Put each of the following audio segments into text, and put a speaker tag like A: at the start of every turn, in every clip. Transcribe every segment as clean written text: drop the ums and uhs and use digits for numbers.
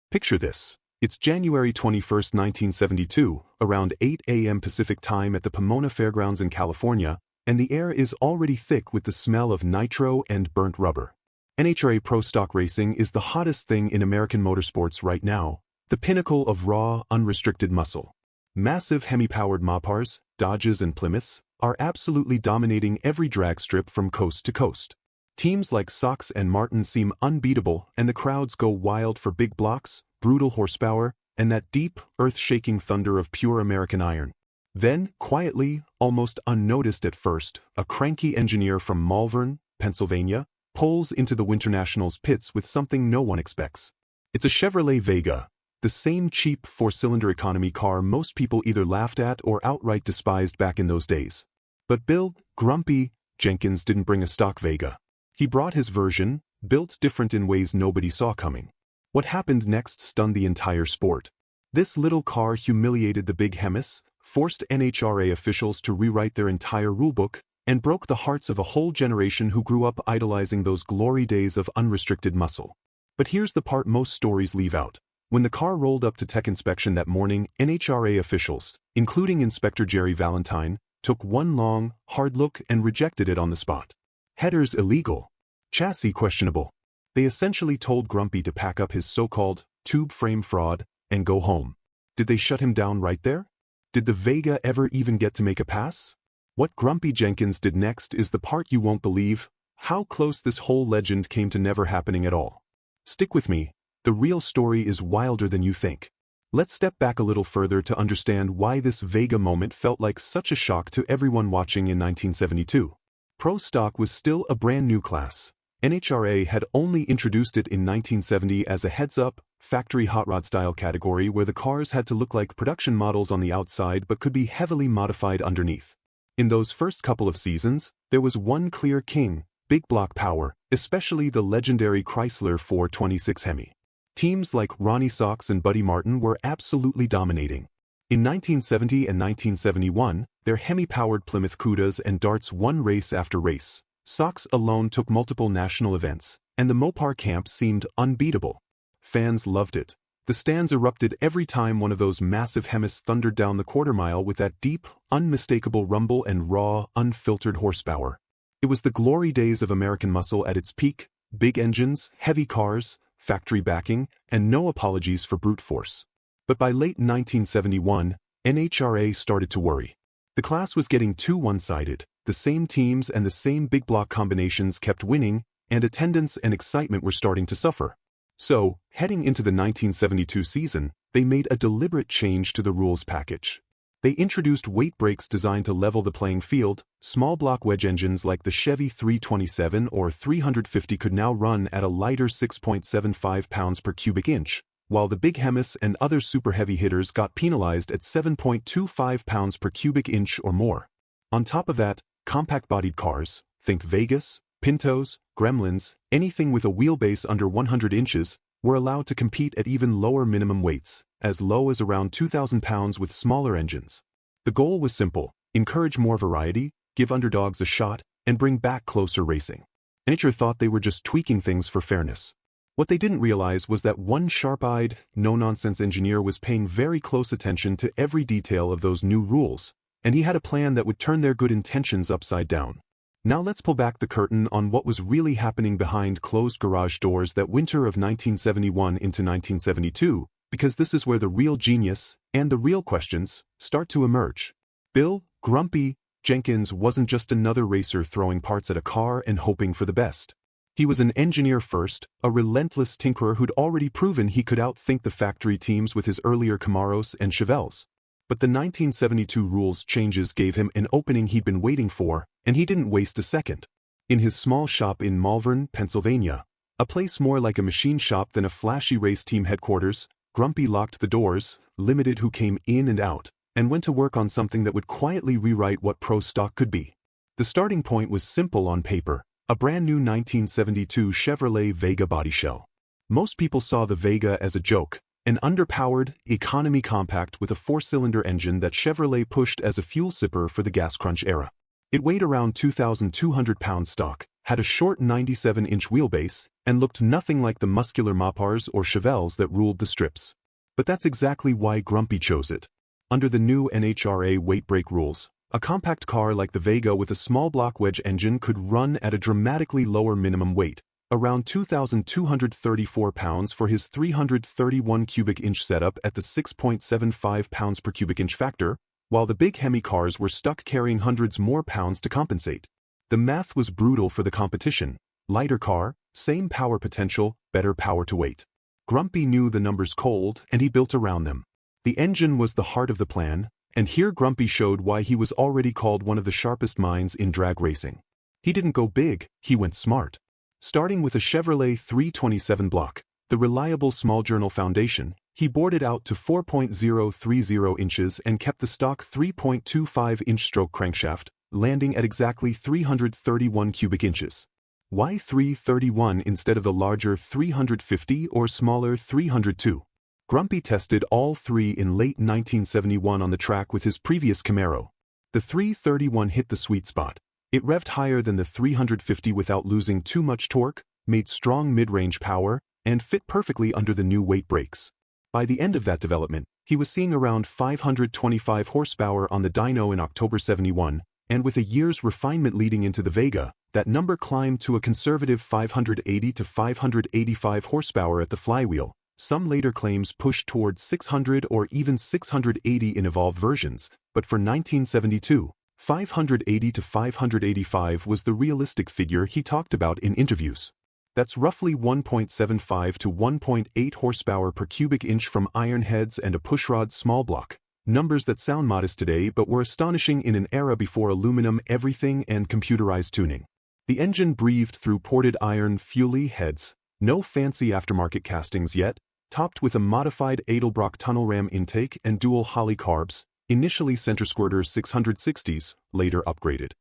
A: Picture this. It's January 21, 1972, around 8 a.m. Pacific Time at the Pomona Fairgrounds in California, and the air is already thick with the smell of nitro and burnt rubber. NHRA Pro Stock Racing is the hottest thing in American motorsports right now, the pinnacle of raw, unrestricted muscle. Massive Hemi-powered Mopars, Dodges and Plymouths are absolutely dominating every drag strip from coast to coast. Teams like Sox and Martin seem unbeatable, and the crowds go wild for big blocks, brutal horsepower, and that deep, earth-shaking thunder of pure American iron. Then, quietly, almost unnoticed at first, a cranky engineer from Malvern, Pennsylvania, pulls into the Winter Nationals pits with something no one expects. It's a Chevrolet Vega, the same cheap four-cylinder economy car most people either laughed at or outright despised back in those days. But Bill "Grumpy" Jenkins didn't bring a stock Vega. He brought his version, built different in ways nobody saw coming. What happened next stunned the entire sport. This little car humiliated the big Hemis, forced NHRA officials to rewrite their entire rulebook, and broke the hearts of a whole generation who grew up idolizing those glory days of unrestricted muscle. But here's the part most stories leave out. When the car rolled up to tech inspection that morning, NHRA officials, including Inspector Jerry Valentine, took one long, hard look and rejected it on the spot. Headers illegal. Chassis questionable. They essentially told Grumpy to pack up his so-called tube frame fraud and go home. Did they shut him down right there? Did the Vega ever even get to make a pass? What Grumpy Jenkins did next is the part you won't believe, how close this whole legend came to never happening at all. Stick with me, the real story is wilder than you think. Let's step back a little further to understand why this Vega moment felt like such a shock to everyone watching in 1972. Pro Stock was still a brand new class. NHRA had only introduced it in 1970 as a heads-up, factory hot rod style category where the cars had to look like production models on the outside but could be heavily modified underneath. In those first couple of seasons, there was one clear king, big block power, especially the legendary Chrysler 426 Hemi. Teams like Ronnie Sox and Buddy Martin were absolutely dominating. In 1970 and 1971, their Hemi-powered Plymouth Cudas and Darts won race after race. Sox alone took multiple national events, and the Mopar camp seemed unbeatable. Fans loved it. The stands erupted every time one of those massive Hemis thundered down the quarter-mile with that deep, unmistakable rumble and raw, unfiltered horsepower. It was the glory days of American muscle at its peak: big engines, heavy cars, factory backing, and no apologies for brute force. But by late 1971, NHRA started to worry. The class was getting too one-sided, the same teams and the same big block combinations kept winning, and attendance and excitement were starting to suffer. So, heading into the 1972 season, they made a deliberate change to the rules package. They introduced weight brakes designed to level the playing field. Small block wedge engines like the Chevy 327 or 350 could now run at a lighter 6.75 pounds per cubic inch, while the big Hemis and other super heavy hitters got penalized at 7.25 pounds per cubic inch or more. On top of that, compact-bodied cars, think Vegas, Pintos, Gremlins, anything with a wheelbase under 100 inches, were allowed to compete at even lower minimum weights, as low as around 2,000 pounds with smaller engines. The goal was simple: encourage more variety, give underdogs a shot, and bring back closer racing. NHRA thought they were just tweaking things for fairness. What they didn't realize was that one sharp-eyed, no-nonsense engineer was paying very close attention to every detail of those new rules, and he had a plan that would turn their good intentions upside down. Now let's pull back the curtain on what was really happening behind closed garage doors that winter of 1971 into 1972, because this is where the real genius and the real questions start to emerge. Bill "Grumpy" Jenkins wasn't just another racer throwing parts at a car and hoping for the best. He was an engineer first, a relentless tinkerer who'd already proven he could outthink the factory teams with his earlier Camaros and Chevelles. But the 1972 rules changes gave him an opening he'd been waiting for, and he didn't waste a second. In his small shop in Malvern, Pennsylvania, a place more like a machine shop than a flashy race team headquarters, Grumpy locked the doors, limited who came in and out, and went to work on something that would quietly rewrite what Pro Stock could be. The starting point was simple on paper: a brand new 1972 Chevrolet Vega body shell. Most people saw the Vega as a joke, an underpowered, economy compact with a four-cylinder engine that Chevrolet pushed as a fuel sipper for the gas crunch era. It weighed around 2,200 pounds stock, had a short 97-inch wheelbase, and looked nothing like the muscular Mopars or Chevelles that ruled the strips. But that's exactly why Grumpy chose it. Under the new NHRA weight brake rules, a compact car like the Vega with a small block wedge engine could run at a dramatically lower minimum weight, around 2,234 pounds for his 331 cubic inch setup at the 6.75 pounds per cubic inch factor, while the big Hemi cars were stuck carrying hundreds more pounds to compensate. The math was brutal for the competition. Lighter car, same power potential, better power to weight. Grumpy knew the numbers cold, and he built around them. The engine was the heart of the plan, and here Grumpy showed why he was already called one of the sharpest minds in drag racing. He didn't go big, he went smart. Starting with a Chevrolet 327 block, the reliable small journal foundation, he bored it out to 4.030 inches and kept the stock 3.25-inch stroke crankshaft, landing at exactly 331 cubic inches. Why 331 instead of the larger 350 or smaller 302? Grumpy tested all three in late 1971 on the track with his previous Camaro. The 331 hit the sweet spot. It revved higher than the 350 without losing too much torque, made strong mid-range power, and fit perfectly under the new weight brakes. By the end of that development, he was seeing around 525 horsepower on the dyno in October 71, and with a year's refinement leading into the Vega, that number climbed to a conservative 580 to 585 horsepower at the flywheel. Some later claims pushed toward 600 or even 680 in evolved versions, but for 1972, 580 to 585 was the realistic figure he talked about in interviews. That's roughly 1.75 to 1.8 horsepower per cubic inch from iron heads and a pushrod small block, numbers that sound modest today but were astonishing in an era before aluminum everything and computerized tuning. The engine breathed through ported iron Fully heads, no fancy aftermarket castings yet, topped with a modified Edelbrock tunnel ram intake and dual Holley carbs, initially center squirter 660s, later upgraded.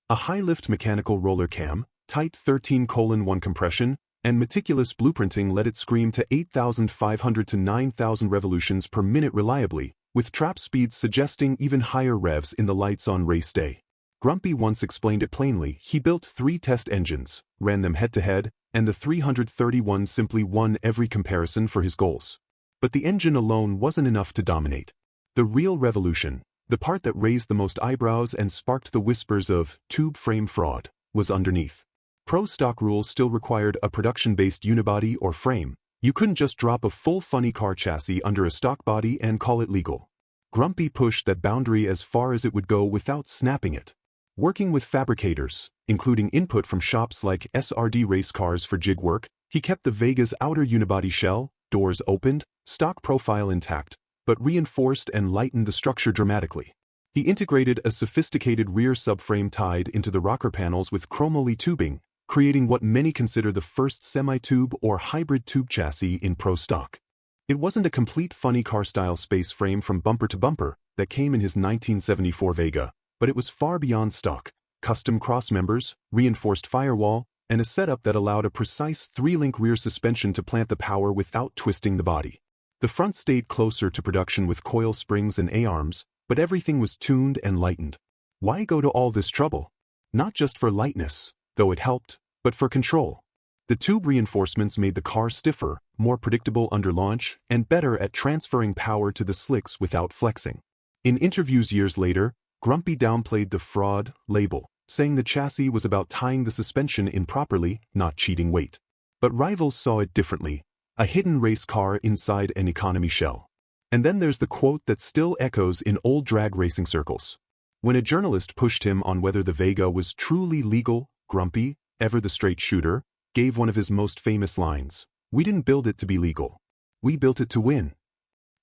A: A high-lift mechanical roller cam, tight 13:1 compression, and meticulous blueprinting let it scream to 8,500 to 9,000 revolutions per minute reliably, with trap speeds suggesting even higher revs in the lights on race day. Grumpy once explained it plainly. He built 3 test engines, ran them head-to-head, and the 331 simply won every comparison for his goals. But the engine alone wasn't enough to dominate. The real revolution, the part that raised the most eyebrows and sparked the whispers of tube frame fraud, was underneath. Pro stock rules still required a production-based unibody or frame. You couldn't just drop a full funny car chassis under a stock body and call it legal. Grumpy pushed that boundary as far as it would go without snapping it. Working with fabricators, including input from shops like SRD Race Cars for jig work, he kept the Vega's outer unibody shell, doors opened, stock profile intact, but reinforced and lightened the structure dramatically. He integrated a sophisticated rear subframe tied into the rocker panels with chromoly tubing, creating what many consider the first semi-tube or hybrid tube chassis in pro stock. It wasn't a complete funny car-style space frame from bumper to bumper that came in his 1974 Vega, but it was far beyond stock. Custom cross members, reinforced firewall, and a setup that allowed a precise 3-link rear suspension to plant the power without twisting the body. The front stayed closer to production with coil springs and A-arms, but everything was tuned and lightened. Why go to all this trouble? Not just for lightness, though it helped, but for control. The tube reinforcements made the car stiffer, more predictable under launch, and better at transferring power to the slicks without flexing. In interviews years later, Grumpy downplayed the fraud label, saying the chassis was about tying the suspension in properly, not cheating weight. But rivals saw it differently, a hidden race car inside an economy shell. And then there's the quote that still echoes in old drag racing circles. When a journalist pushed him on whether the Vega was truly legal, Grumpy, ever the straight shooter, gave one of his most famous lines: "We didn't build it to be legal. We built it to win."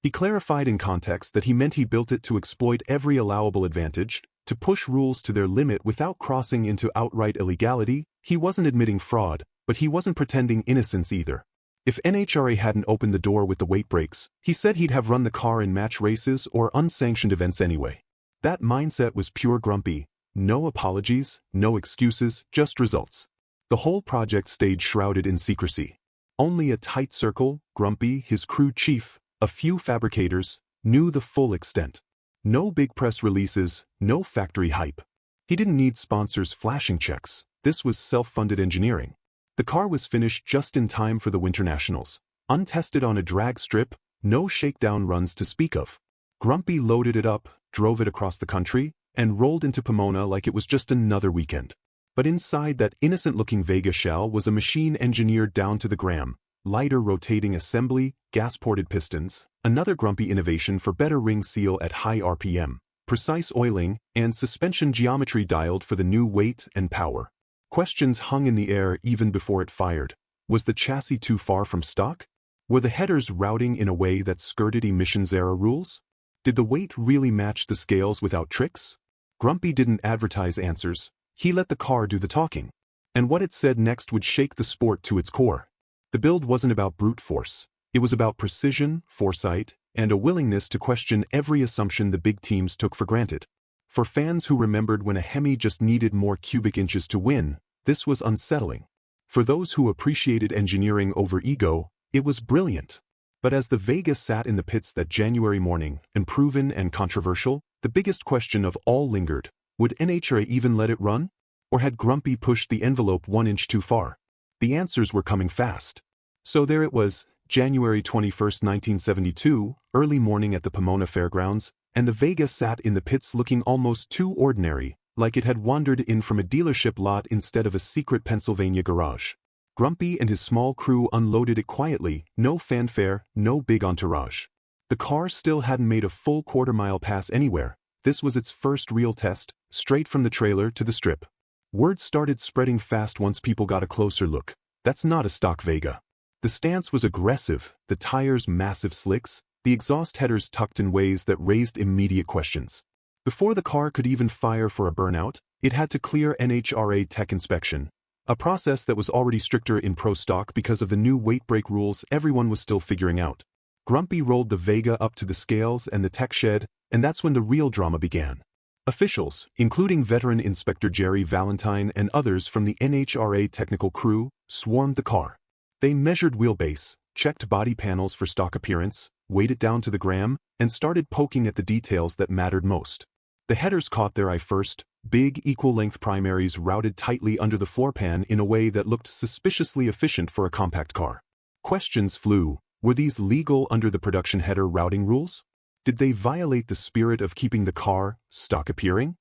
A: He clarified in context that he meant he built it to exploit every allowable advantage, to push rules to their limit without crossing into outright illegality. He wasn't admitting fraud, but he wasn't pretending innocence either. If NHRA hadn't opened the door with the weight brakes, he said he'd have run the car in match races or unsanctioned events anyway. That mindset was pure Grumpy. No apologies, no excuses, just results. The whole project stayed shrouded in secrecy. Only a tight circle, Grumpy, his crew chief, a few fabricators, knew the full extent. No big press releases, no factory hype. He didn't need sponsors flashing checks. This was self-funded engineering. The car was finished just in time for the Winter Nationals. Untested on a drag strip, no shakedown runs to speak of. Grumpy loaded it up, drove it across the country, and rolled into Pomona like it was just another weekend. But inside that innocent-looking Vega shell was a machine engineered down to the gram, lighter rotating assembly, gas-ported pistons, another Grumpy innovation for better ring seal at high RPM, precise oiling, and suspension geometry dialed for the new weight and power. Questions hung in the air even before it fired. Was the chassis too far from stock? Were the headers routing in a way that skirted emissions-era rules? Did the weight really match the scales without tricks? Grumpy didn't advertise answers. He let the car do the talking. And what it said next would shake the sport to its core. The build wasn't about brute force. It was about precision, foresight, and a willingness to question every assumption the big teams took for granted. For fans who remembered when a Hemi just needed more cubic inches to win, this was unsettling. For those who appreciated engineering over ego, it was brilliant. But as the Vega sat in the pits that January morning, unproven and controversial, the biggest question of all lingered. Would NHRA even let it run? Or had Grumpy pushed the envelope 1 inch too far? The answers were coming fast. So there it was, January 21, 1972, early morning at the Pomona Fairgrounds, and the Vega sat in the pits looking almost too ordinary, like it had wandered in from a dealership lot instead of a secret Pennsylvania garage. Grumpy and his small crew unloaded it quietly, no fanfare, no big entourage. The car still hadn't made a full quarter-mile pass anywhere. This was its first real test, straight from the trailer to the strip. Word started spreading fast once people got a closer look. That's not a stock Vega. The stance was aggressive, the tires massive slicks, the exhaust headers tucked in ways that raised immediate questions. Before the car could even fire for a burnout, it had to clear NHRA tech inspection, a process that was already stricter in pro stock because of the new weight break rules everyone was still figuring out. Grumpy rolled the Vega up to the scales and the tech shed, and that's when the real drama began. Officials, including veteran Inspector Jerry Valentine and others from the NHRA technical crew, swarmed the car. They measured wheelbase, checked body panels for stock appearance, weighed it down to the gram, and started poking at the details that mattered most. The headers caught their eye first, big equal-length primaries routed tightly under the floor pan in a way that looked suspiciously efficient for a compact car. Questions flew. Were these legal under the production header routing rules? Did they violate the spirit of keeping the car stock appearing?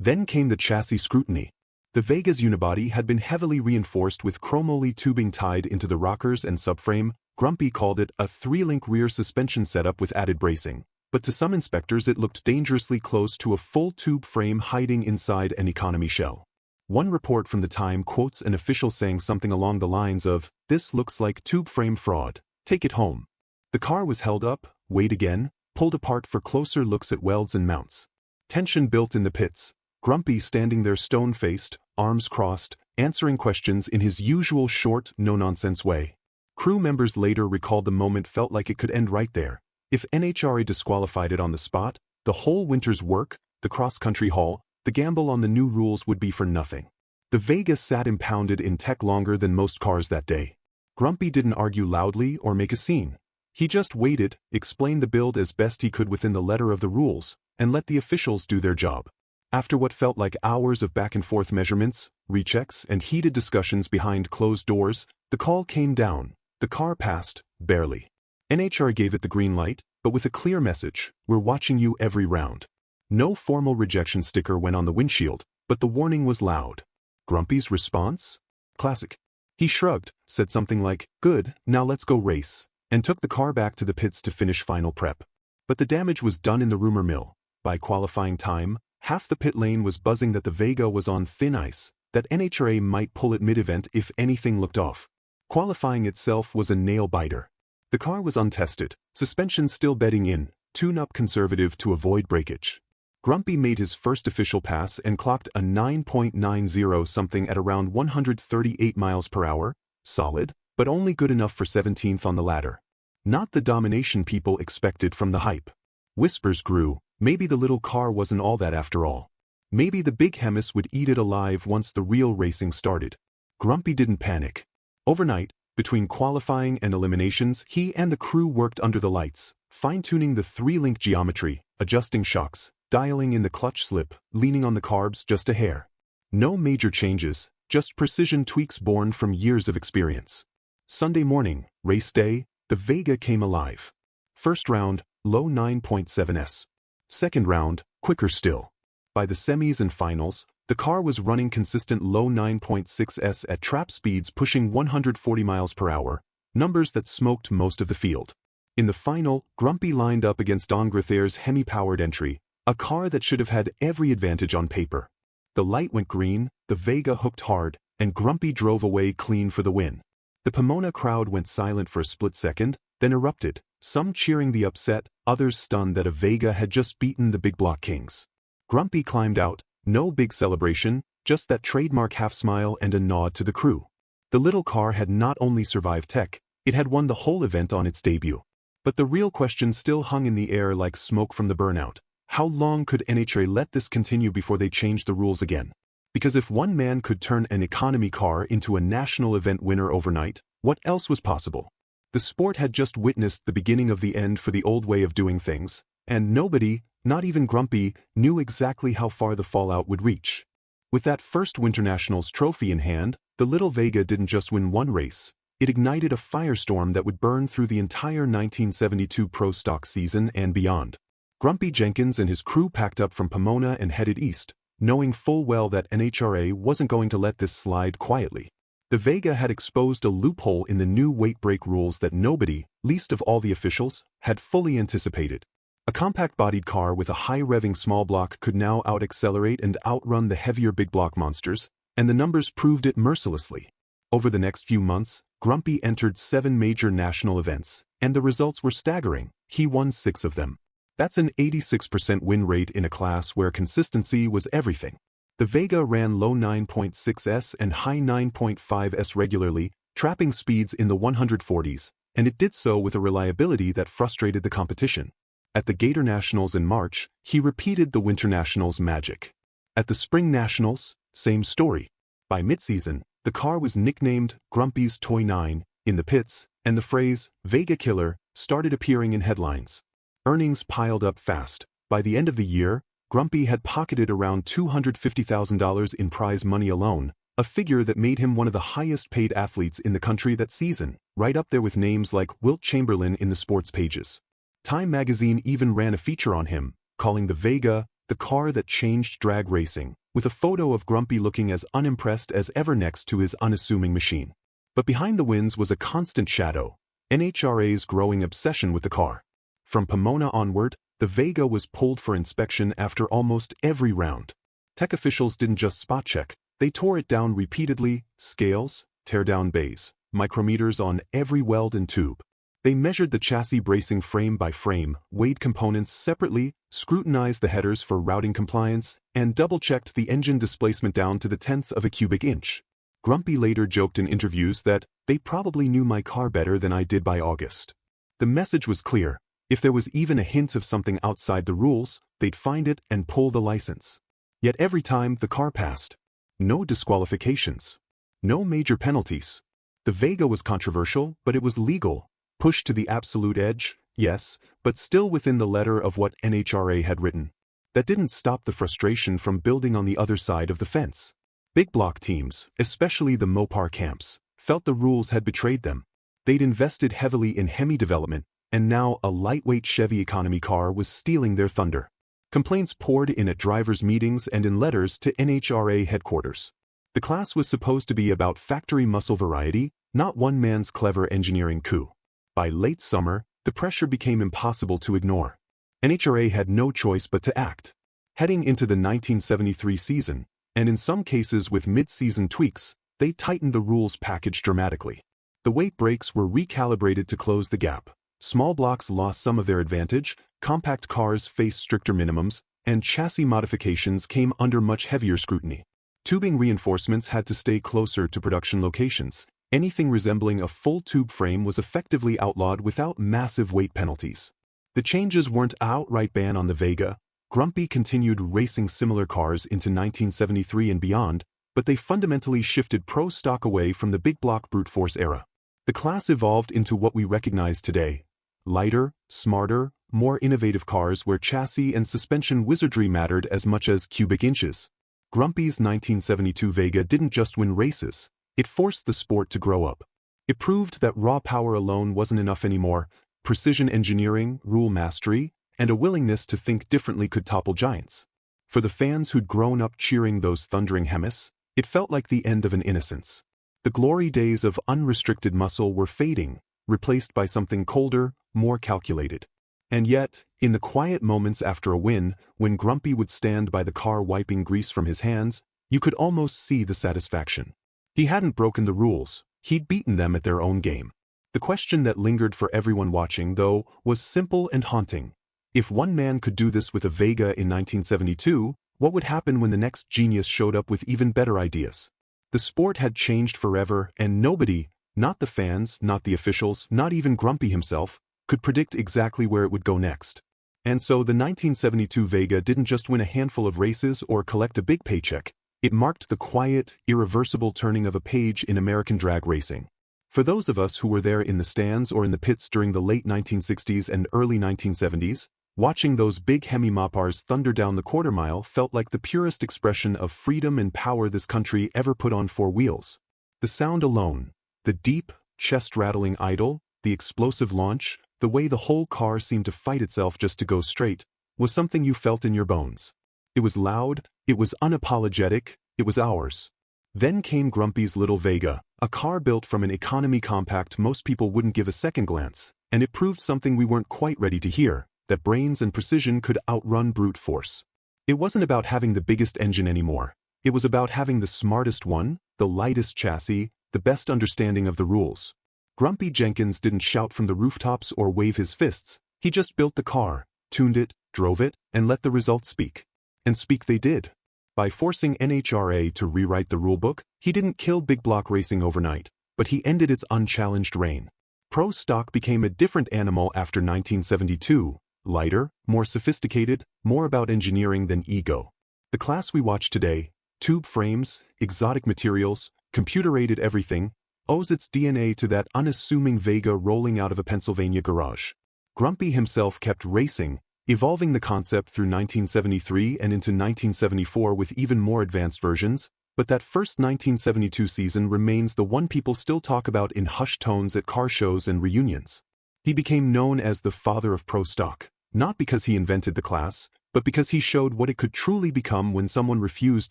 A: Then came the chassis scrutiny. The Vega's unibody had been heavily reinforced with chromoly tubing tied into the rockers and subframe. Grumpy called it a 3-link rear suspension setup with added bracing, but to some inspectors it looked dangerously close to a full tube frame hiding inside an economy shell. One report from the time quotes an official saying something along the lines of, "This looks like tube frame fraud. Take it home." The car was held up, weighed again, pulled apart for closer looks at welds and mounts. Tension built in the pits, Grumpy standing there stone-faced, arms crossed, answering questions in his usual short, no-nonsense way. Crew members later recalled the moment felt like it could end right there. If NHRA disqualified it on the spot, the whole winter's work, the cross-country haul, the gamble on the new rules would be for nothing. The Vega sat impounded in tech longer than most cars that day. Grumpy didn't argue loudly or make a scene. He just waited, explained the build as best he could within the letter of the rules, and let the officials do their job. After what felt like hours of back-and-forth measurements, rechecks, and heated discussions behind closed doors, the call came down. The car passed, barely. NHRA gave it the green light, but with a clear message: "We're watching you every round." No formal rejection sticker went on the windshield, but the warning was loud. Grumpy's response? Classic. He shrugged, said something like, "Good, now let's go race," and took the car back to the pits to finish final prep. But the damage was done in the rumor mill. By qualifying time, half the pit lane was buzzing that the Vega was on thin ice, that NHRA might pull it mid-event if anything looked off. Qualifying itself was a nail-biter. The car was untested, suspension still bedding in, tune-up conservative to avoid breakage. Grumpy made his first official pass and clocked a 9.90 something at around 138 miles per hour, solid, but only good enough for 17th on the ladder. Not the domination people expected from the hype. Whispers grew, maybe the little car wasn't all that after all. Maybe the big Hemis would eat it alive once the real racing started. Grumpy didn't panic. Overnight, between qualifying and eliminations, he and the crew worked under the lights, fine-tuning the 3-link geometry, adjusting shocks, dialing in the clutch slip, leaning on the carbs just a hair. No major changes, just precision tweaks born from years of experience. Sunday morning, race day, the Vega came alive. First round, low 9.7s. Second round, quicker still. By the semis and finals, the car was running consistent low 9.6s at trap speeds pushing 140 miles per hour, numbers that smoked most of the field. In the final, Grumpy lined up against Dongrethair's Hemi-powered entry, a car that should have had every advantage on paper. The light went green, the Vega hooked hard, and Grumpy drove away clean for the win. The Pomona crowd went silent for a split second, then erupted, some cheering the upset, others stunned that a Vega had just beaten the big block kings. Grumpy climbed out, no big celebration, just that trademark half-smile and a nod to the crew. The little car had not only survived tech, it had won the whole event on its debut. But the real question still hung in the air like smoke from the burnout. How long could NHRA let this continue before they changed the rules again? Because if one man could turn an economy car into a national event winner overnight, what else was possible? The sport had just witnessed the beginning of the end for the old way of doing things, and nobody, not even Grumpy, knew exactly how far the fallout would reach. With that first Winter Nationals trophy in hand, the little Vega didn't just win one race, it ignited a firestorm that would burn through the entire 1972 Pro Stock season and beyond. Grumpy Jenkins and his crew packed up from Pomona and headed east, knowing full well that NHRA wasn't going to let this slide quietly. The Vega had exposed a loophole in the new weight break rules that nobody, least of all the officials, had fully anticipated. A compact-bodied car with a high-revving small block could now out-accelerate and outrun the heavier big block monsters, and the numbers proved it mercilessly. Over the next few months, Grumpy entered 7 major national events, and the results were staggering. He won 6 of them. That's an 86% win rate in a class where consistency was everything. The Vega ran low 9.6s and high 9.5s regularly, trapping speeds in the 140s, and it did so with a reliability that frustrated the competition. At the Gator Nationals in March, he repeated the Winter Nationals magic. At the Spring Nationals, same story. By midseason, the car was nicknamed Grumpy's Toy 9 in the pits, and the phrase, Vega Killer, started appearing in headlines. Earnings piled up fast. By the end of the year, Grumpy had pocketed around $250,000 in prize money alone, a figure that made him one of the highest-paid athletes in the country that season, right up there with names like Wilt Chamberlain in the sports pages. Time magazine even ran a feature on him, calling the Vega the car that changed drag racing, with a photo of Grumpy looking as unimpressed as ever next to his unassuming machine. But behind the wins was a constant shadow, NHRA's growing obsession with the car. From Pomona onward, the Vega was pulled for inspection after almost every round. Tech officials didn't just spot check, they tore it down repeatedly, scales, tear-down bays, micrometers on every weld and tube. They measured the chassis bracing frame by frame, weighed components separately, scrutinized the headers for routing compliance, and double-checked the engine displacement down to the 1/10 of a cubic inch. Grumpy later joked in interviews that, "They probably knew my car better than I did by August." The message was clear. If there was even a hint of something outside the rules, they'd find it and pull the license. Yet every time the car passed. No disqualifications. No major penalties. The Vega was controversial, but it was legal. Pushed to the absolute edge, yes, but still within the letter of what NHRA had written. That didn't stop the frustration from building on the other side of the fence. Big block teams, especially the Mopar camps, felt the rules had betrayed them. They'd invested heavily in Hemi development, and now a lightweight Chevy economy car was stealing their thunder. Complaints poured in at drivers' meetings and in letters to NHRA headquarters. The class was supposed to be about factory muscle variety, not one man's clever engineering coup. By late summer, the pressure became impossible to ignore. NHRA had no choice but to act. Heading into the 1973 season, and in some cases with mid-season tweaks, they tightened the rules package dramatically. The weight brakes were recalibrated to close the gap. Small blocks lost some of their advantage, compact cars faced stricter minimums, and chassis modifications came under much heavier scrutiny. Tubing reinforcements had to stay closer to production locations. Anything resembling a full tube frame was effectively outlawed without massive weight penalties. The changes weren't an outright ban on the Vega. Grumpy continued racing similar cars into 1973 and beyond, but they fundamentally shifted pro stock away from the big block brute force era. The class evolved into what we recognize today. Lighter, smarter, more innovative cars where chassis and suspension wizardry mattered as much as cubic inches. Grumpy's 1972 Vega didn't just win races, it forced the sport to grow up. It proved that raw power alone wasn't enough anymore. Precision engineering, rule mastery, and a willingness to think differently could topple giants. For the fans who'd grown up cheering those thundering Hemis, it felt like the end of an innocence. The glory days of unrestricted muscle were fading, replaced by something colder, more calculated. And yet, in the quiet moments after a win, when Grumpy would stand by the car wiping grease from his hands, you could almost see the satisfaction. He hadn't broken the rules, he'd beaten them at their own game. The question that lingered for everyone watching, though, was simple and haunting. If one man could do this with a Vega in 1972, what would happen when the next genius showed up with even better ideas? The sport had changed forever, and nobody, not the fans, not the officials, not even Grumpy himself, could predict exactly where it would go next. And so the 1972 Vega didn't just win a handful of races or collect a big paycheck, it marked the quiet, irreversible turning of a page in American drag racing. For those of us who were there in the stands or in the pits during the late 1960s and early 1970s, watching those big Hemi Mopars thunder down the quarter mile felt like the purest expression of freedom and power this country ever put on four wheels. The sound alone, the deep, chest-rattling idle, the explosive launch, the way the whole car seemed to fight itself just to go straight, was something you felt in your bones. It was loud, it was unapologetic, it was ours. Then came Grumpy's little Vega, a car built from an economy compact most people wouldn't give a second glance, and it proved something we weren't quite ready to hear, that brains and precision could outrun brute force. It wasn't about having the biggest engine anymore. It was about having the smartest one, the lightest chassis, the best understanding of the rules. Grumpy Jenkins didn't shout from the rooftops or wave his fists, he just built the car, tuned it, drove it, and let the results speak. And speak they did. By forcing NHRA to rewrite the rulebook, he didn't kill big block racing overnight, but he ended its unchallenged reign. Pro stock became a different animal after 1972, lighter, more sophisticated, more about engineering than ego. The class we watch today, tube frames, exotic materials, computer-aided everything, owes its DNA to that unassuming Vega rolling out of a Pennsylvania garage. Grumpy himself kept racing, evolving the concept through 1973 and into 1974 with even more advanced versions, but that first 1972 season remains the one people still talk about in hushed tones at car shows and reunions. He became known as the father of pro stock, not because he invented the class, but because he showed what it could truly become when someone refused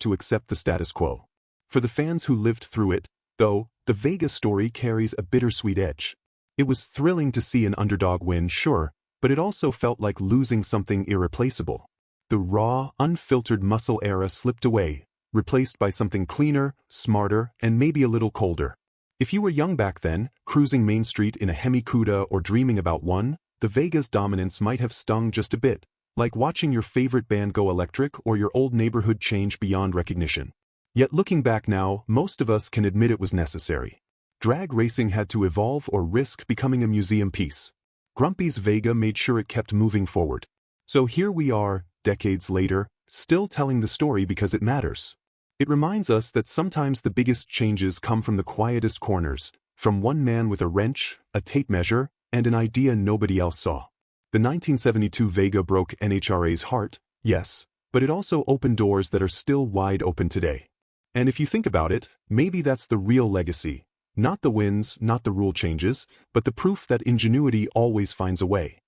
A: to accept the status quo. For the fans who lived through it, though, the Vega story carries a bittersweet edge. It was thrilling to see an underdog win, sure, but it also felt like losing something irreplaceable. The raw, unfiltered muscle era slipped away, replaced by something cleaner, smarter, and maybe a little colder. If you were young back then, cruising Main Street in a Hemi Cuda or dreaming about one, the Vega's dominance might have stung just a bit, like watching your favorite band go electric or your old neighborhood change beyond recognition. Yet looking back now, most of us can admit it was necessary. Drag racing had to evolve or risk becoming a museum piece. Grumpy's Vega made sure it kept moving forward. So here we are, decades later, still telling the story because it matters. It reminds us that sometimes the biggest changes come from the quietest corners, from one man with a wrench, a tape measure, and an idea nobody else saw. The 1972 Vega broke NHRA's heart, yes, but it also opened doors that are still wide open today. And if you think about it, maybe that's the real legacy. Not the wins, not the rule changes, but the proof that ingenuity always finds a way.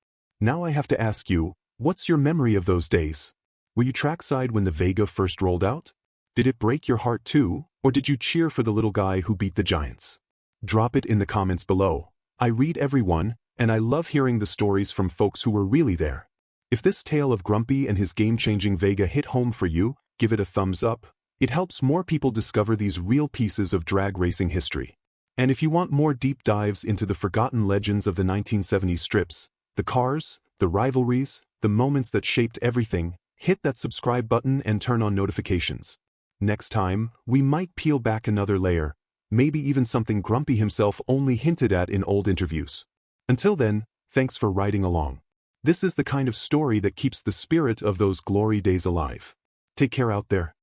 A: Now I have to ask you, what's your memory of those days? Were you trackside when the Vega first rolled out? Did it break your heart too, or did you cheer for the little guy who beat the giants? Drop it in the comments below. I read every one, and I love hearing the stories from folks who were really there. If this tale of Grumpy and his game-changing Vega hit home for you, give it a thumbs up. It helps more people discover these real pieces of drag racing history. And if you want more deep dives into the forgotten legends of the 1970s strips, the cars, the rivalries, the moments that shaped everything, hit that subscribe button and turn on notifications. Next time, we might peel back another layer, maybe even something Grumpy himself only hinted at in old interviews. Until then, thanks for riding along. This is the kind of story that keeps the spirit of those glory days alive. Take care out there.